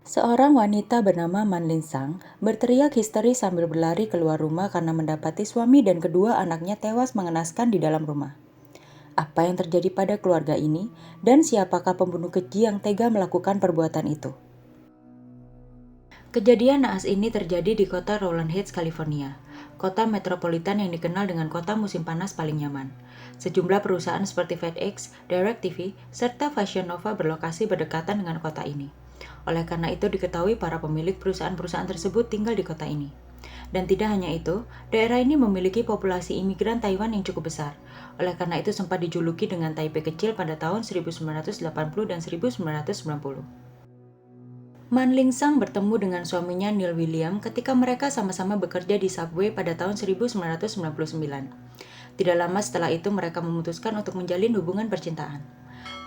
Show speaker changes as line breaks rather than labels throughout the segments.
Seorang wanita bernama Man Lin Sang berteriak histeris sambil berlari keluar rumah karena mendapati suami dan kedua anaknya tewas mengenaskan di dalam rumah. Apa yang terjadi pada keluarga ini dan siapakah pembunuh keji yang tega melakukan perbuatan itu? Kejadian naas ini terjadi di kota Rowland Heights, California, kota metropolitan yang dikenal dengan kota musim panas paling nyaman. Sejumlah perusahaan seperti FedEx, DirecTV, serta Fashion Nova berlokasi berdekatan dengan kota ini. Oleh karena itu diketahui para pemilik perusahaan-perusahaan tersebut tinggal di kota ini. Dan tidak hanya itu, daerah ini memiliki populasi imigran Taiwan yang cukup besar. Oleh karena itu sempat dijuluki dengan Taipei kecil pada tahun 1980 dan 1990. Man Ling Sang bertemu dengan suaminya Neil William ketika mereka sama-sama bekerja di Subway pada tahun 1999. Tidak lama setelah itu mereka memutuskan untuk menjalin hubungan percintaan.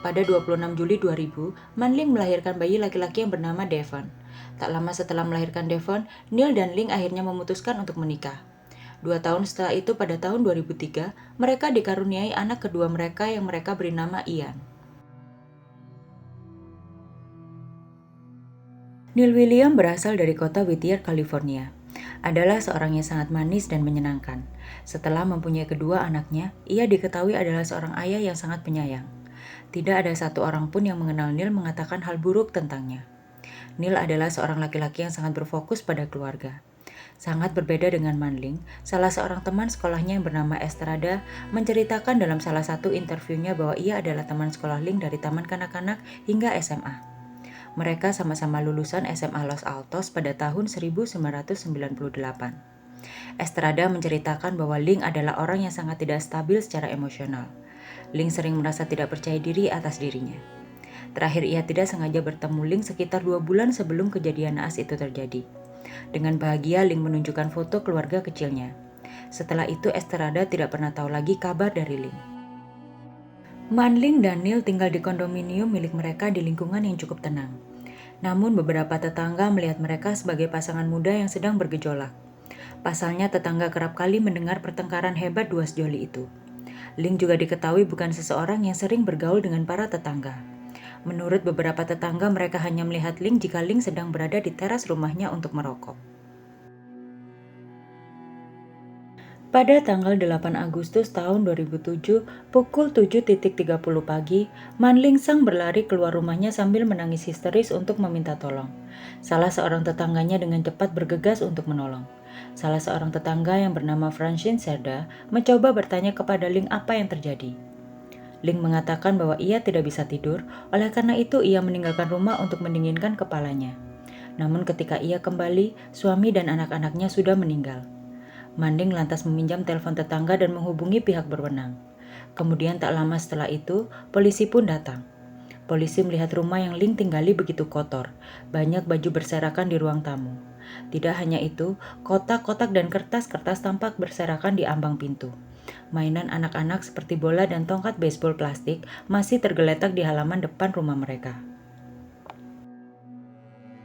Pada 26 Juli 2000, Man Ling melahirkan bayi laki-laki yang bernama Devon. Tak lama setelah melahirkan Devon, Neil dan Ling akhirnya memutuskan untuk menikah. 2 tahun setelah itu pada tahun 2003, mereka dikaruniai anak kedua mereka yang mereka beri nama Ian. Neil William berasal dari kota Whittier, California. Adalah seorang yang sangat manis dan menyenangkan. Setelah mempunyai kedua anaknya, ia diketahui adalah seorang ayah yang sangat penyayang. Tidak ada satu orang pun yang mengenal Neil mengatakan hal buruk tentangnya. Neil adalah seorang laki-laki yang sangat berfokus pada keluarga. Sangat berbeda dengan Man Ling, salah seorang teman sekolahnya yang bernama Estrada menceritakan dalam salah satu interviunya bahwa ia adalah teman sekolah Ling dari taman kanak-kanak hingga SMA. Mereka sama-sama lulusan SMA Los Altos pada tahun 1998. Estrada menceritakan bahwa Ling adalah orang yang sangat tidak stabil secara emosional. Ling sering merasa tidak percaya diri atas dirinya. Terakhir ia tidak sengaja bertemu Ling sekitar 2 bulan sebelum kejadian naas itu terjadi. Dengan bahagia Ling menunjukkan foto keluarga kecilnya. Setelah itu Estrada tidak pernah tahu lagi kabar dari Ling. Man Ling dan Neil tinggal di kondominium milik mereka di lingkungan yang cukup tenang. Namun beberapa tetangga melihat mereka sebagai pasangan muda yang sedang bergejolak. Pasalnya tetangga kerap kali mendengar pertengkaran hebat dua sejoli itu. Ling juga diketahui bukan seseorang yang sering bergaul dengan para tetangga. Menurut beberapa tetangga mereka hanya melihat Ling jika Ling sedang berada di teras rumahnya untuk merokok. Pada tanggal 8 Agustus tahun 2007, pukul 7.30 pagi, Man Ling Sang berlari keluar rumahnya sambil menangis histeris untuk meminta tolong. Salah seorang tetangganya dengan cepat bergegas untuk menolong. Salah seorang tetangga yang bernama Francine Serda mencoba bertanya kepada Ling apa yang terjadi. Ling mengatakan bahwa ia tidak bisa tidur, oleh karena itu ia meninggalkan rumah untuk mendinginkan kepalanya. Namun ketika ia kembali, suami dan anak-anaknya sudah meninggal. Man Ling lantas meminjam telepon tetangga dan menghubungi pihak berwenang. Kemudian tak lama setelah itu, polisi pun datang. Polisi melihat rumah yang Ling tinggali begitu kotor, banyak baju berserakan di ruang tamu. Tidak hanya itu, kotak-kotak dan kertas-kertas tampak berserakan di ambang pintu. Mainan anak-anak seperti bola dan tongkat baseball plastik masih tergeletak di halaman depan rumah mereka.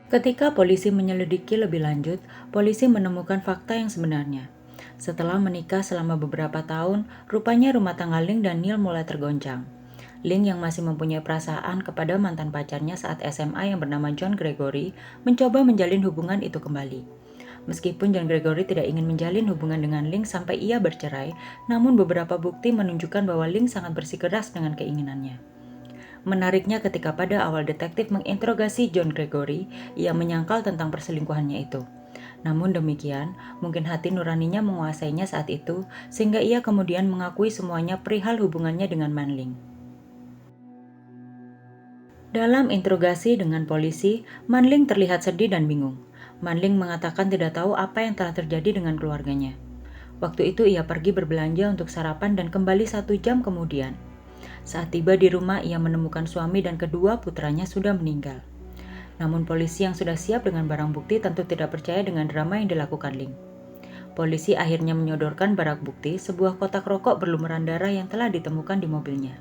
Ketika polisi menyelidiki lebih lanjut, polisi menemukan fakta yang sebenarnya. Setelah menikah selama beberapa tahun, rupanya rumah tangga Ling dan Neil mulai tergoncang. Ling yang masih mempunyai perasaan kepada mantan pacarnya saat SMA yang bernama John Gregory mencoba menjalin hubungan itu kembali. Meskipun John Gregory tidak ingin menjalin hubungan dengan Ling sampai ia bercerai, namun beberapa bukti menunjukkan bahwa Ling sangat bersikeras dengan keinginannya. Menariknya ketika pada awal detektif menginterogasi John Gregory, ia menyangkal tentang perselingkuhannya itu. Namun demikian, mungkin hati nuraninya menguasainya saat itu, sehingga ia kemudian mengakui semuanya perihal hubungannya dengan Man Ling. Dalam interogasi dengan polisi, Man Ling terlihat sedih dan bingung. Man Ling mengatakan tidak tahu apa yang telah terjadi dengan keluarganya. Waktu itu ia pergi berbelanja untuk sarapan dan kembali 1 jam kemudian. Saat tiba di rumah, ia menemukan suami dan kedua putranya sudah meninggal. Namun polisi yang sudah siap dengan barang bukti tentu tidak percaya dengan drama yang dilakukan Ling. Polisi akhirnya menyodorkan barang bukti, sebuah kotak rokok berlumuran darah yang telah ditemukan di mobilnya.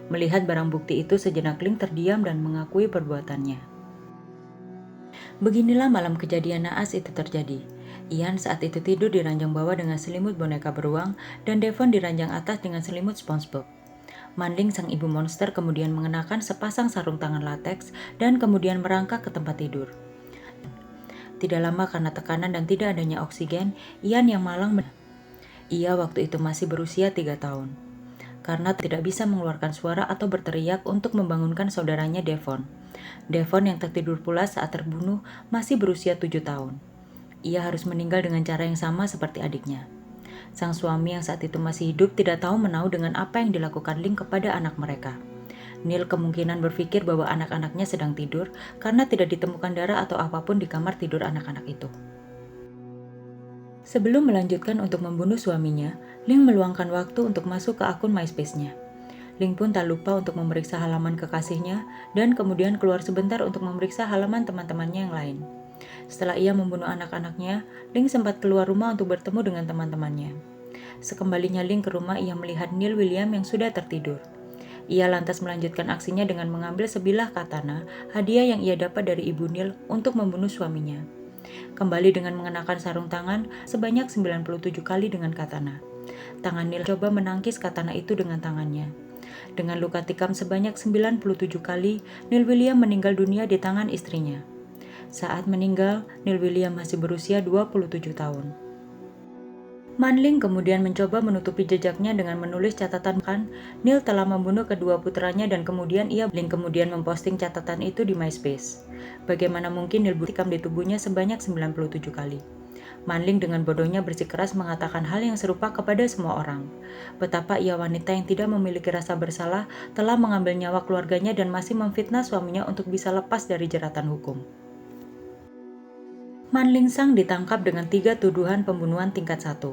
Melihat barang bukti itu, sejenak Ling terdiam dan mengakui perbuatannya. Beginilah malam kejadian naas itu terjadi. Ian saat itu tidur di ranjang bawah dengan selimut boneka beruang dan Devon di ranjang atas dengan selimut SpongeBob. Manling sang ibu monster kemudian mengenakan sepasang sarung tangan lateks dan kemudian merangkak ke tempat tidur. Tidak lama karena tekanan dan tidak adanya oksigen, Ian yang malang ia waktu itu masih berusia 3 tahun. Karena tidak bisa mengeluarkan suara atau berteriak untuk membangunkan saudaranya Devon. Devon yang tertidur pula saat terbunuh masih berusia 7 tahun. Ia harus meninggal dengan cara yang sama seperti adiknya. Sang suami yang saat itu masih hidup tidak tahu menau dengan apa yang dilakukan Ling kepada anak mereka. Neil kemungkinan berpikir bahwa anak-anaknya sedang tidur karena tidak ditemukan darah atau apapun di kamar tidur anak-anak itu. Sebelum melanjutkan untuk membunuh suaminya, Ling meluangkan waktu untuk masuk ke akun MySpace-nya. Ling pun tak lupa untuk memeriksa halaman kekasihnya dan kemudian keluar sebentar untuk memeriksa halaman teman-temannya yang lain. Setelah ia membunuh anak-anaknya, Ling sempat keluar rumah untuk bertemu dengan teman-temannya. Sekembalinya Ling ke rumah, ia melihat Neil William yang sudah tertidur. Ia lantas melanjutkan aksinya dengan mengambil sebilah katana, hadiah yang ia dapat dari ibu Neil untuk membunuh suaminya. Kembali dengan mengenakan sarung tangan sebanyak 97 kali dengan katana. Tangan Neil coba menangkis katana itu dengan tangannya. Dengan luka tikam sebanyak 97 kali, Neil William meninggal dunia di tangan istrinya. Saat meninggal, Neil William masih berusia 27 tahun. Manling kemudian mencoba menutupi jejaknya dengan menulis catatan Neil telah membunuh kedua putranya dan kemudian Ling kemudian memposting catatan itu di MySpace. Bagaimana mungkin Neil tikam di tubuhnya sebanyak 97 kali. Manling dengan bodohnya bersikeras mengatakan hal yang serupa kepada semua orang. Betapa ia wanita yang tidak memiliki rasa bersalah telah mengambil nyawa keluarganya dan masih memfitnah suaminya untuk bisa lepas dari jeratan hukum. Manling Sang ditangkap dengan 3 tuduhan pembunuhan tingkat 1.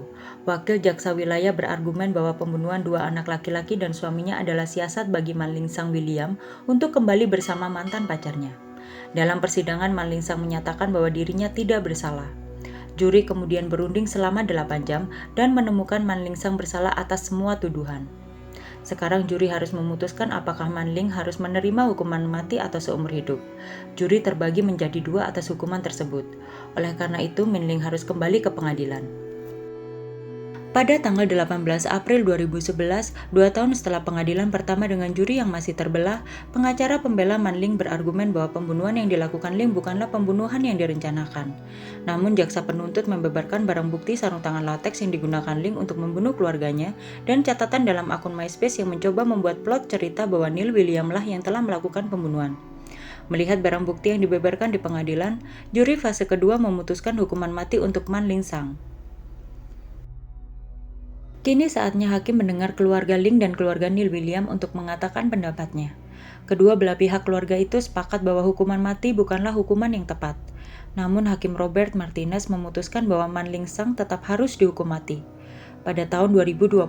Wakil Jaksa Wilayah berargumen bahwa pembunuhan 2 anak laki-laki dan suaminya adalah siasat bagi Manling Sang William untuk kembali bersama mantan pacarnya. Dalam persidangan, Manling Sang menyatakan bahwa dirinya tidak bersalah. Juri kemudian berunding selama 8 jam dan menemukan Manling Sang bersalah atas semua tuduhan. Sekarang juri harus memutuskan apakah Manling harus menerima hukuman mati atau seumur hidup. Juri terbagi menjadi 2 atas hukuman tersebut. Oleh karena itu, Manling harus kembali ke pengadilan. Pada tanggal 18 April 2011, 2 tahun setelah pengadilan pertama dengan juri yang masih terbelah, pengacara pembela Manling berargumen bahwa pembunuhan yang dilakukan Ling bukanlah pembunuhan yang direncanakan. Namun jaksa penuntut membeberkan barang bukti sarung tangan lateks yang digunakan Ling untuk membunuh keluarganya dan catatan dalam akun MySpace yang mencoba membuat plot cerita bahwa Neil William lah yang telah melakukan pembunuhan. Melihat barang bukti yang dibeberkan di pengadilan, juri fase kedua memutuskan hukuman mati untuk Manling Sang. Kini saatnya hakim mendengar keluarga Ling dan keluarga Neil William untuk mengatakan pendapatnya. Kedua belah pihak keluarga itu sepakat bahwa hukuman mati bukanlah hukuman yang tepat. Namun Hakim Robert Martinez memutuskan bahwa Manling Sang tetap harus dihukum mati. Pada tahun 2022,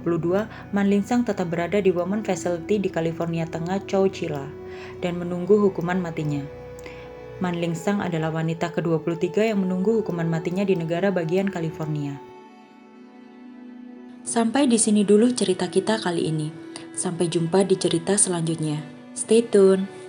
Manling Sang tetap berada di Women Facility di California Tengah, Chowchilla, dan menunggu hukuman matinya. Manling Sang adalah wanita ke-23 yang menunggu hukuman matinya di negara bagian California. Sampai di sini dulu cerita kita kali ini. Sampai jumpa di cerita selanjutnya. Stay tune.